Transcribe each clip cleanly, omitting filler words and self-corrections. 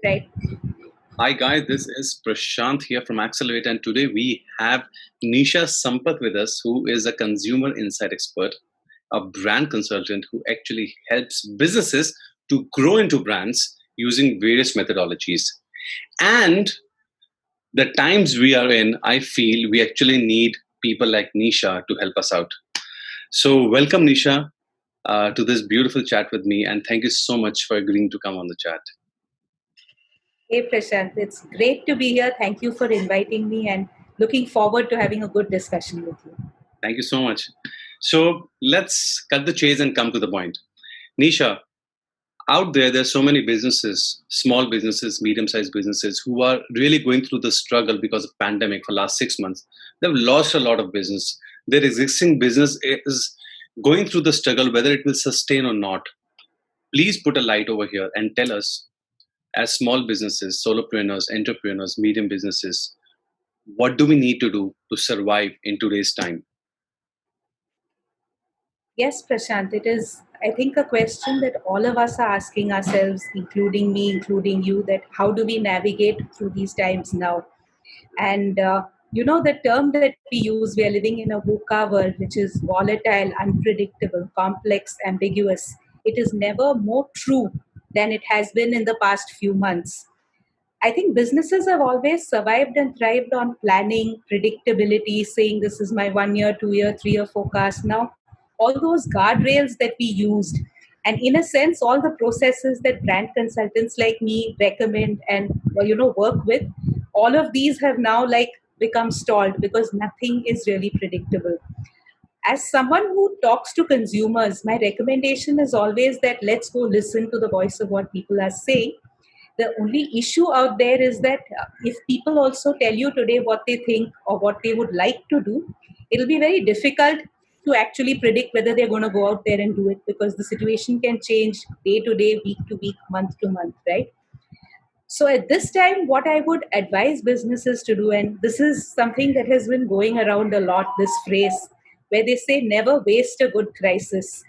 right? Hi guys, this is Prashant here from Actcelerate, and today we have Nisha Sampath with us, who is a consumer insight expert, a brand consultant who actually helps businesses to grow into brands using various methodologies. And the times we are in, I feel we actually need people like Nisha to help us out. So, welcome Nisha to this beautiful chat with me, and thank you so much for agreeing to come on the chat. Hey Prashant, it's great to be here. Thank you for inviting me and looking forward to having a good discussion with you. Thank you so much. So let's cut the chase and come to the point. Nisha, out there's so many businesses, small businesses, medium-sized businesses who are really going through the struggle because of pandemic for last 6 months. They've lost a lot of business. Their existing business is going through the struggle, whether it will sustain or not. Please put a light over here and tell us, as small businesses, solopreneurs, entrepreneurs, medium businesses, what do we need to do to survive in today's time? Yes, Prashant, it is, I think, a question that all of us are asking ourselves, including me, including you, that how do we navigate through these times now? And the term that we use, we are living in a VUCA world, which is volatile, unpredictable, complex, ambiguous. It is never more true than it has been in the past few months. I think businesses have always survived and thrived on planning, predictability, saying this is my 1 year, 2 year, 3 year forecast. Now, all those guardrails that we used, and in a sense, all the processes that brand consultants like me recommend and work with, all of these have now become stalled because nothing is really predictable. As someone who talks to consumers, my recommendation is always that let's go listen to the voice of what people are saying. The only issue out there is that if people also tell you today what they think or what they would like to do, it'll be very difficult to actually predict whether they're going to go out there and do it, because the situation can change day to day, week to week, month to month, right? So at this time, what I would advise businesses to do, and this is something that has been going around a lot, this phrase, where they say never waste a good crisis.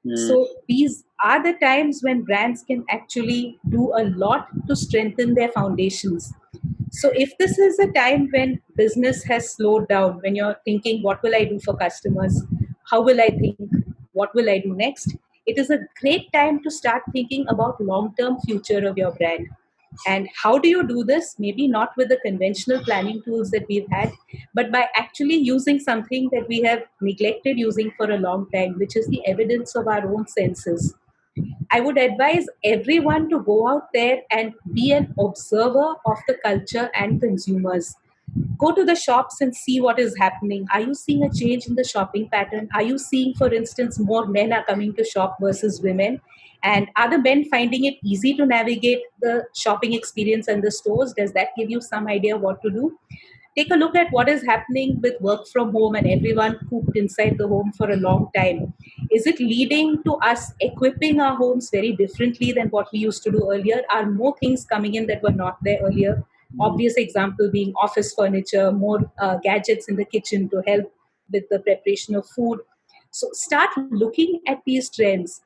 Hmm. So these are the times when brands can actually do a lot to strengthen their foundations. So if this is a time when business has slowed down, when you're thinking, what will I do for customers? How will I think? What will I do next? It is a great time to start thinking about long-term future of your brand. And how do you do this? Maybe not with the conventional planning tools that we've had, but by actually using something that we have neglected using for a long time, which is the evidence of our own senses. I would advise everyone to go out there and be an observer of the culture and consumers. Go to the shops and see what is happening. Are you seeing a change in the shopping pattern? Are you seeing, for instance, more men are coming to shop versus women? And are the men finding it easy to navigate the shopping experience and the stores? Does that give you some idea what to do? Take a look at what is happening with work from home and everyone cooped inside the home for a long time. Is it leading to us equipping our homes very differently than what we used to do earlier? Are more things coming in that were not there earlier? Obvious example being office furniture, more gadgets in the kitchen to help with the preparation of food. So start looking at these trends.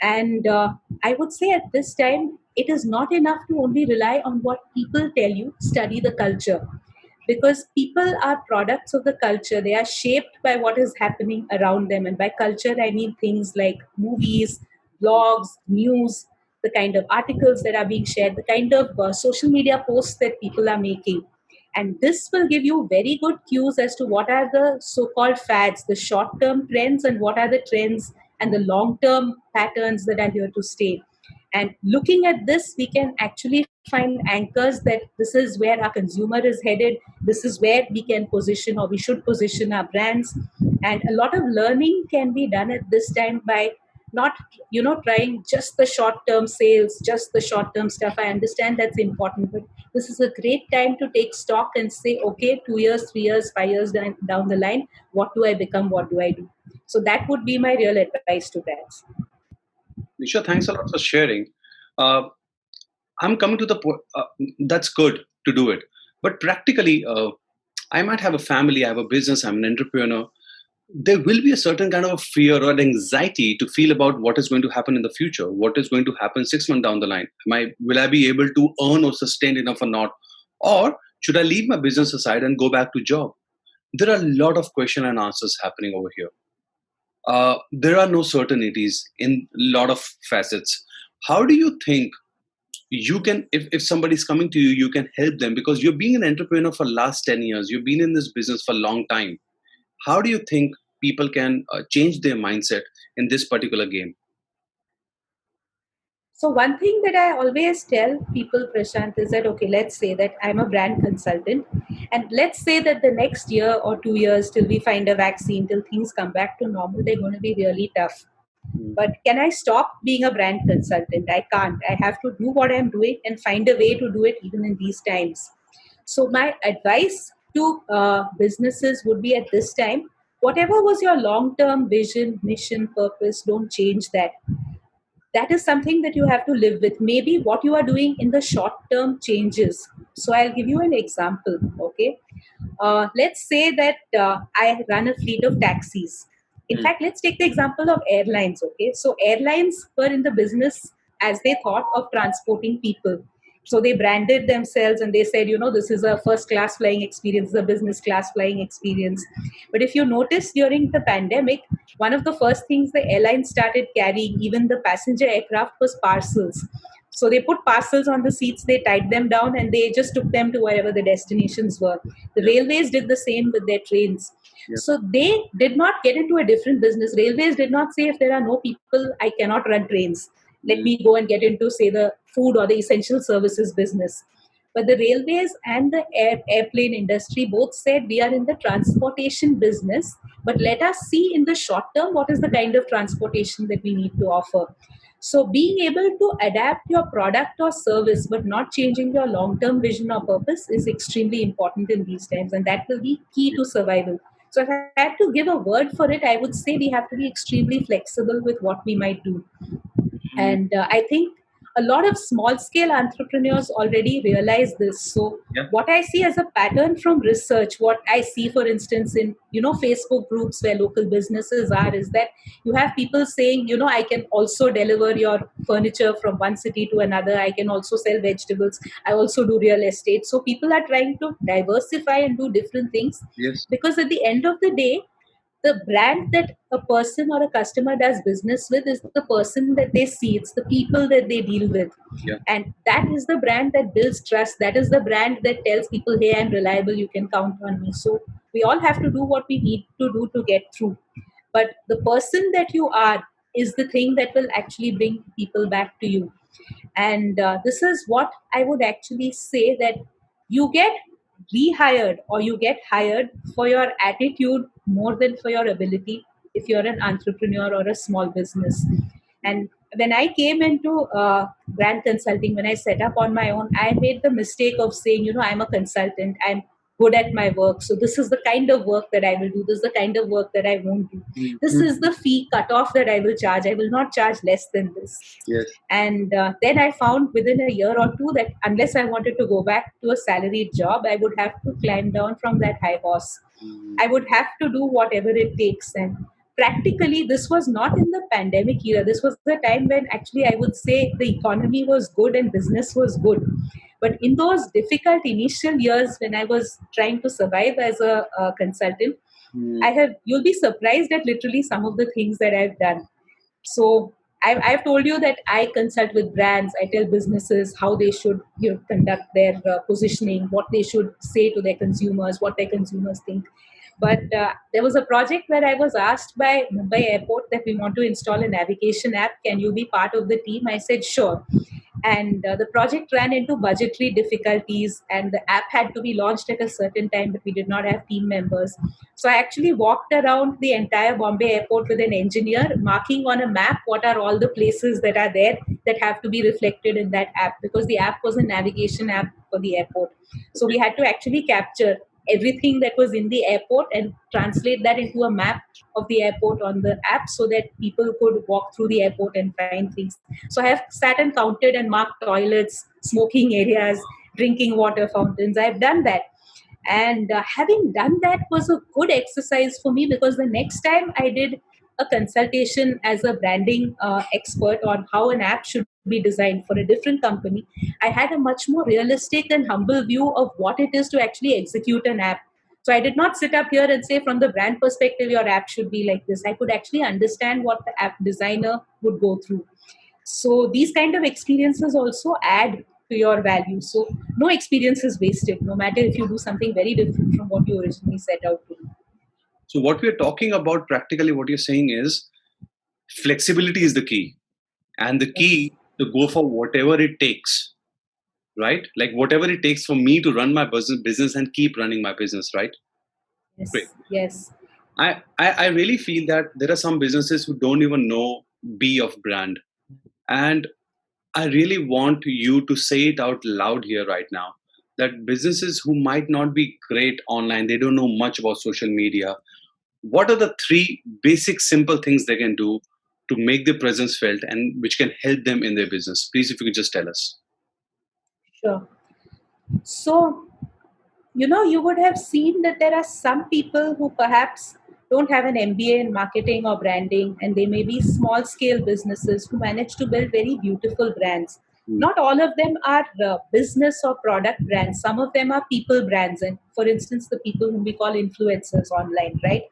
And I would say at this time, it is not enough to only rely on what people tell you, study the culture, because people are products of the culture. They are shaped by what is happening around them, and by culture I mean things like movies, blogs, news, the kind of articles that are being shared, the kind of social media posts that people are making. And this will give you very good cues as to what are the so-called fads, the short-term trends, and what are the trends and the long-term patterns that are here to stay. And looking at this, we can actually find anchors that this is where our consumer is headed. This is where we can position, or we should position, our brands. And a lot of learning can be done at this time by not, trying just the short-term sales, just the short-term stuff. I understand that's important, but this is a great time to take stock and say, okay, 2 years, 3 years, 5 years down the line, what do I become? What do I do? So that would be my real advice to brands. Nisha, thanks a lot for sharing. Uh, I'm coming to the point. That's good to do it, but practically, I might have a family, I have a business, I'm an entrepreneur. there will be a certain kind of fear or anxiety to feel about what is going to happen in the future, what is going to happen 6 months down the line. Will I be able to earn or sustain enough or not? Or should I leave my business aside and go back to job? There are a lot of question and answers happening over here. There are no certainties in a lot of facets. How do you think you can, if somebody's coming to you, you can help them, because you've been an entrepreneur for last 10 years, you've been in this business for a long time. How do you think people can change their mindset in this particular game? So one thing that I always tell people, Prashant, is that, okay, let's say that I'm a brand consultant, and let's say that the next year or 2 years till we find a vaccine, till things come back to normal, they're going to be really tough. Mm. But can I stop being a brand consultant? I can't. I have to do what I'm doing and find a way to do it even in these times. So my advice to businesses would be, at this time, whatever was your long-term vision, mission, purpose, don't change that. That is something that you have to live with. Maybe what you are doing in the short term changes. So I'll give you an example. Okay, let's say that I run a fleet of taxis. In Mm. fact, let's take the example of airlines. Okay, so airlines were in the business, as they thought, of transporting people. So they branded themselves and they said, this is a first class flying experience, a business class flying experience. But if you notice, during the pandemic, one of the first things the airlines started carrying, even the passenger aircraft, was parcels. So they put parcels on the seats, they tied them down, and they just took them to wherever the destinations were. The Yep. railways did the same with their trains. Yep. So they did not get into a different business. Railways did not say, if there are no people, I cannot run trains. Let Mm. me go and get into, say, the food or the essential services business. But the railways and the airplane industry both said, we are in the transportation business, but let us see in the short term what is the kind of transportation that we need to offer. So being able to adapt your product or service but not changing your long-term vision or purpose is extremely important in these times, and that will be key to survival. So if I had to give a word for it, I would say we have to be extremely flexible with what we might do. Mm. And I think a lot of small scale entrepreneurs already realize this. So Yeah. what I see as a pattern from research, what I see, for instance, in Facebook groups where local businesses are, is that you have people saying, I can also deliver your furniture from one city to another, I can also sell vegetables, I also do real estate. So people are trying to diversify and do different things, Yes. because at the end of the day, the brand that a person or a customer does business with is the person that they see, it's the people that they deal with. Yeah. And that is the brand that builds trust, that is the brand that tells people, hey, I'm reliable, you can count on me. So we all have to do what we need to do to get through, but the person that you are is the thing that will actually bring people back to you. And this is what I would actually say, that you get rehired or you get hired for your attitude more than for your ability, if you're an entrepreneur or a small business. And when I came into brand consulting, when I set up on my own, I made the mistake of saying, I'm a consultant, I'm good at my work, so this is the kind of work that I will do, this is the kind of work that I won't do, Mm. this is the fee cutoff that I will charge, I will not charge less than this. Yes. And then I found within a year or two that unless I wanted to go back to a salaried job, I would have to climb down from that high horse. Mm. I would have to do whatever it takes. And practically, this was not in the pandemic era. This was the time when actually I would say the economy was good and business was good. But in those difficult initial years when I was trying to survive as a consultant, Mm. you'll be surprised at literally some of the things that I've done. So I've told you that I consult with brands. I tell businesses how they should conduct their positioning, what they should say to their consumers, what their consumers think. But there was a project where I was asked by Mumbai Airport that we want to install a navigation app. Can you be part of the team? I said, sure. And the project ran into budgetary difficulties, and the app had to be launched at a certain time, but we did not have team members. So I actually walked around the entire Bombay airport with an engineer, marking on a map what are all the places that are there that have to be reflected in that app, because the app was a navigation app for the airport. So we had to actually capture everything that was in the airport and translate that into a map of the airport on the app, so that people could walk through the airport and find things. So I have sat and counted and marked toilets, smoking areas, drinking water fountains. I've done that. And having done that was a good exercise for me, because the next time I did a consultation as a branding expert on how an app should be designed for a different company, I had a much more realistic and humble view of what it is to actually execute an app. So I did not sit up here and say, from the brand perspective, your app should be like this. I could actually understand what the app designer would go through. So these kind of experiences also add to your value. So no experience is wasted, no matter if you do something very different from what you originally set out to do. So what we're talking about, practically what you're saying is flexibility is the key, and the Yes. key to go for whatever it takes, right? Like whatever it takes for me to run my business and keep running my business, right? Great. Yes. Yes. I really feel that there are some businesses who don't even know B of brand. And I really want you to say it out loud here right now, that businesses who might not be great online, they don't know much about social media, what are the three basic simple things they can do to make their presence felt and which can help them in their business? Please, if you could just tell us. Sure. So, you would have seen that there are some people who perhaps don't have an MBA in marketing or branding, and they may be small scale businesses who manage to build very beautiful brands. Mm. Not all of them are business or product brands. Some of them are people brands. And for instance, the people whom we call influencers online, right?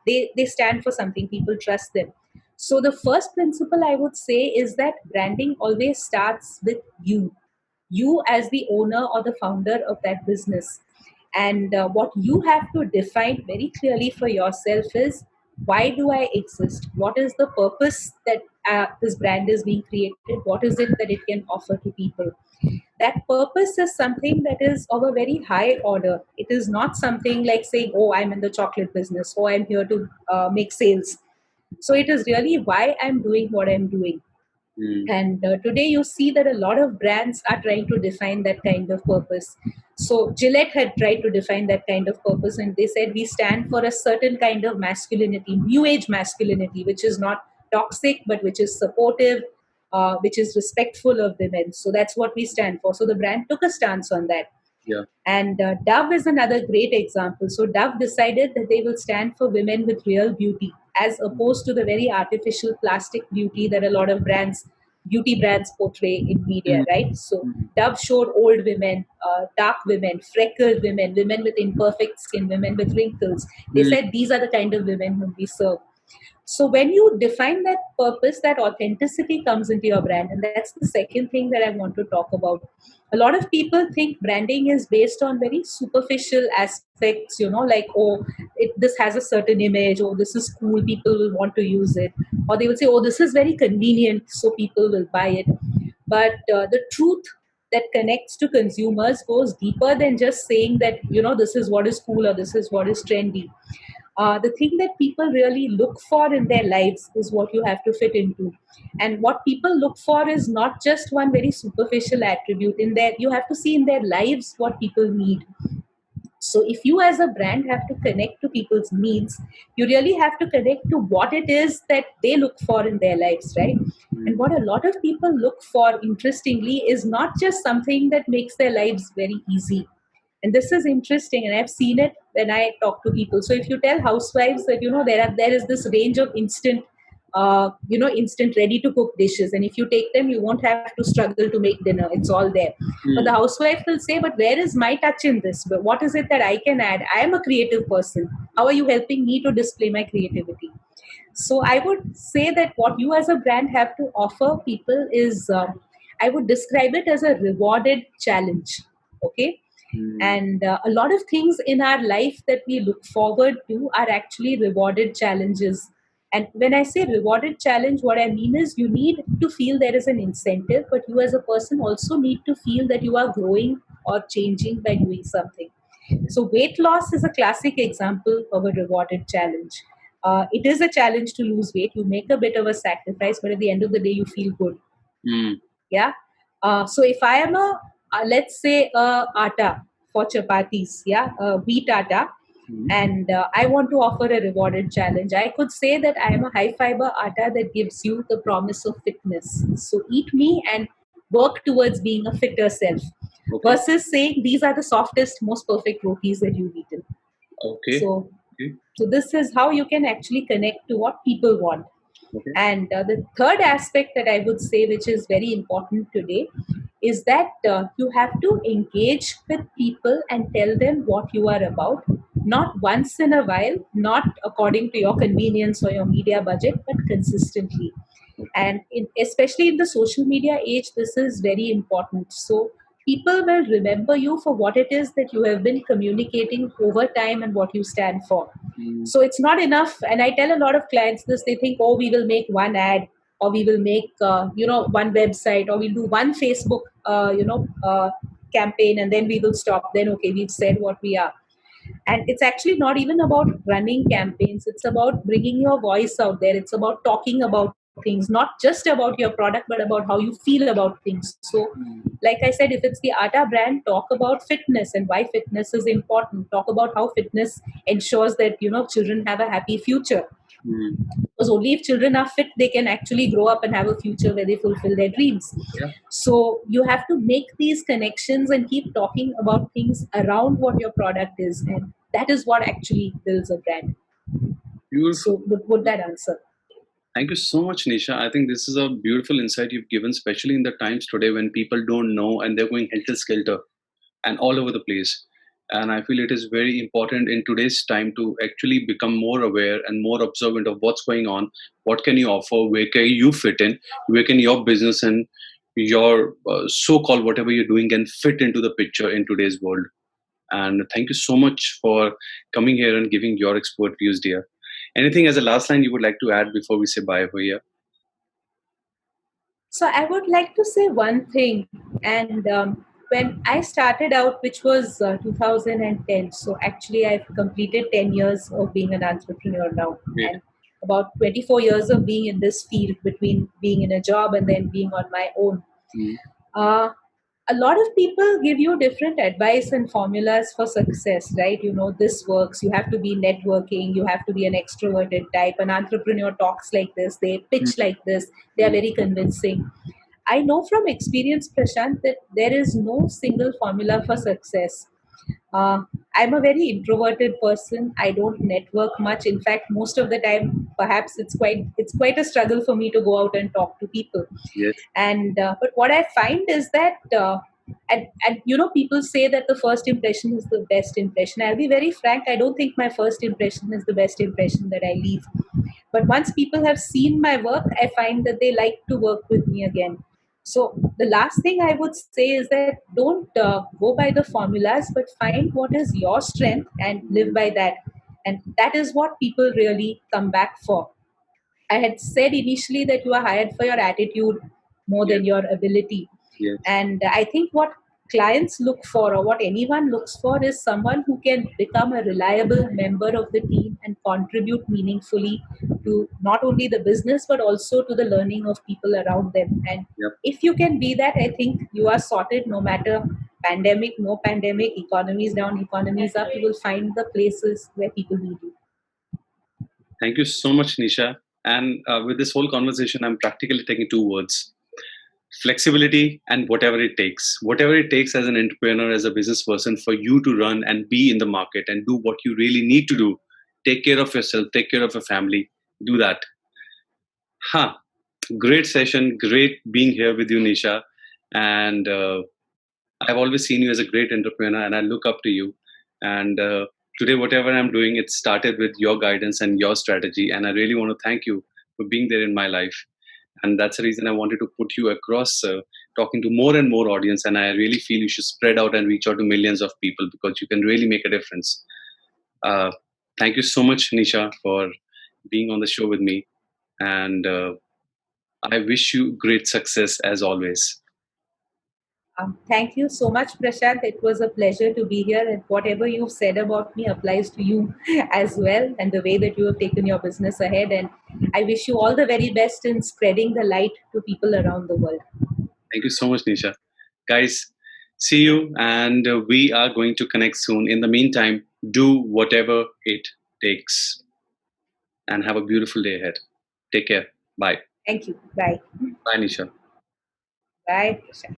Yeah. They stand for something, people trust them. So the first principle I would say is that branding always starts with you as the owner or the founder of that business. And what you have to define very clearly for yourself is, why do I exist? What is the purpose that this brand is being created? What is it that it can offer to people? That purpose is something that is of a very high order. It is not something like saying, oh, I'm in the chocolate business, oh, I'm here to make sales. So it is really why I'm doing what I'm doing. Mm. And today you see that a lot of brands are trying to define that kind of purpose. So Gillette had tried to define that kind of purpose, and they said, we stand for a certain kind of masculinity, new age masculinity, which is not toxic, but which is supportive, which is respectful of women. So that's what we stand for. So the brand took a stance on that. Yeah. And Dove is another great example. So Dove decided that they will stand for women with real beauty, as opposed to the very artificial plastic beauty that a lot of beauty brands portray in media, Mm. right? So Mm. Dove showed old women, dark women, freckled women, women with imperfect skin, women with wrinkles. They Mm. said these are the kind of women whom we serve. So when you define that purpose, that authenticity comes into your brand. And that's the second thing that I want to talk about. A lot of people think branding is based on very superficial aspects, like, oh, this has a certain image, oh, this is cool, people will want to use it. Or they will say, oh, this is very convenient, so people will buy it. But the truth that connects to consumers goes deeper than just saying that, this is what is cool or this is what is trendy. The thing that people really look for in their lives is what you have to fit into. And what people look for is not just one very superficial attribute. In there, you have to see in their lives what people need. So if you as a brand have to connect to people's needs, you really have to connect to what it is that they look for in their lives, right? And Mm. what a lot of people look for, interestingly, is not just something that makes their lives very easy. And this is interesting, and I've seen it when I talk to people. So if you tell housewives that, there is this range of instant ready to cook dishes, and if you take them, you won't have to struggle to make dinner, it's all there. But the Mm. housewife will say, but where is my touch in this? But what is it that I can add? I am a creative person. How are you helping me to display my creativity? So I would say that what you as a brand have to offer people is, I would describe it as a rewarded challenge. Okay. Mm. And a lot of things in our life that we look forward to are actually rewarded challenges. And when I say rewarded challenge, what I mean is, you need to feel there is an incentive, but you as a person also need to feel that you are growing or changing by doing something. So weight loss is a classic example of a rewarded challenge. It is a challenge to lose weight. You make a bit of a sacrifice, but at the end of the day, you feel good. Mm. Yeah. So if I am let's say atta for chapatis, yeah, wheat atta, Mm. and I want to offer a rewarded challenge, I could say that I am a high fiber atta that gives you the promise of fitness. So eat me and work towards being a fitter self. Okay. versus saying these are the softest, most perfect rotis that you've eaten. Okay. So, Okay. so this is how you can actually connect to what people want. Okay. And the third aspect that I would say, which is very important today, is that you have to engage with people and tell them what you are about, not once in a while, not according to your convenience or your media budget, but consistently. And especially in the social media age, this is very important. So people will remember you for what it is that you have been communicating over time and what you stand for. Mm, So it's not enough. And I tell a lot of clients this, they think, oh, we will make one ad, or we will make, one website, or we'll do one Facebook, campaign, and then we will stop. Then, okay, we've said what we are. And it's actually not even about running campaigns. It's about bringing your voice out there. It's about talking about things, not just about your product, but about how you feel about things. So, mm, like I said, if it's the Atta brand, talk about fitness and why fitness is important. Talk about how fitness ensures that, children have a happy future, mm. because only if children are fit they can actually grow up and have a future where they fulfill their dreams. Yeah. So you have to make these connections and keep talking about things around what your product is, and that is what actually builds a brand. Beautiful. So would that answer? Thank you so much, Nisha. I think this is a beautiful insight you've given, especially in the times today when people don't know and they're going helter skelter and all over the place. And I feel it is very important in today's time to actually become more aware and more observant of what's going on. What can you offer? Where can you fit in? Where can your business and your so-called whatever you're doing can fit into the picture in today's world? And thank you so much for coming here and giving your expert views, dear. Anything as a last line you would like to add before we say bye over here? So I would like to say one thing. And when I started out, which was 2010, so actually I've completed 10 years of being an entrepreneur now, Great. and about 24 years of being in this field, between being in a job and then being on my own. Mm, Uh, a lot of people give you different advice and formulas for success, right? This works. You have to be networking. You have to be an extroverted type. An entrepreneur talks like this. They mm, pitch like this. They are mm. very convincing. I know from experience, Prashant, that there is no single formula for success. Uh, I'm a very introverted person. I don't network much. In fact, most of the time, perhaps it's quite a struggle for me to go out and talk to people. Yes. And but what I find is that, and people say that the first impression is the best impression. I'll be very frank. I don't think my first impression is the best impression that I leave. But once people have seen my work, I find that they like to work with me again. So the last thing I would say is that don't go by the formulas, but find what is your strength and live Mm, by that. And that is what people really come back for. I had said initially that you are hired for your attitude more yes. than your ability. Yes. And I think what clients look for, or what anyone looks for, is someone who can become a reliable member of the team and contribute meaningfully to not only the business but also to the learning of people around them. And Yep. if you can be that, I think you are sorted. No matter pandemic, no pandemic, economies down, economies up, you will find the places where people need you. Thank you so much, Nisha. And with this whole conversation, I'm practically taking two words: flexibility and whatever it takes. Whatever it takes as an entrepreneur, as a business person, for you to run and be in the market and do what you really need to do. Take care of yourself, take care of your family, do that. Huh. Great session. Great being here with you, Nisha. And I've always seen you as a great entrepreneur, and I look up to you. And today, whatever I'm doing, it started with your guidance and your strategy. And I really want to thank you for being there in my life. And that's the reason I wanted to put you across, talking to more and more audience. And I really feel you should spread out and reach out to millions of people because you can really make a difference. Uh, Thank you so much, Nisha, for being on the show with me. And I wish you great success as always. Thank you so much, Prashant. It was a pleasure to be here. And whatever you've said about me applies to you as well, and the way that you have taken your business ahead. And I wish you all the very best in spreading the light to people around the world. Thank you so much, Nisha. Guys, see you, and we are going to connect soon. In the meantime, do whatever it takes and have a beautiful day ahead. Take care. Bye. Thank you. Bye. Bye, Nisha. Bye, Prashant.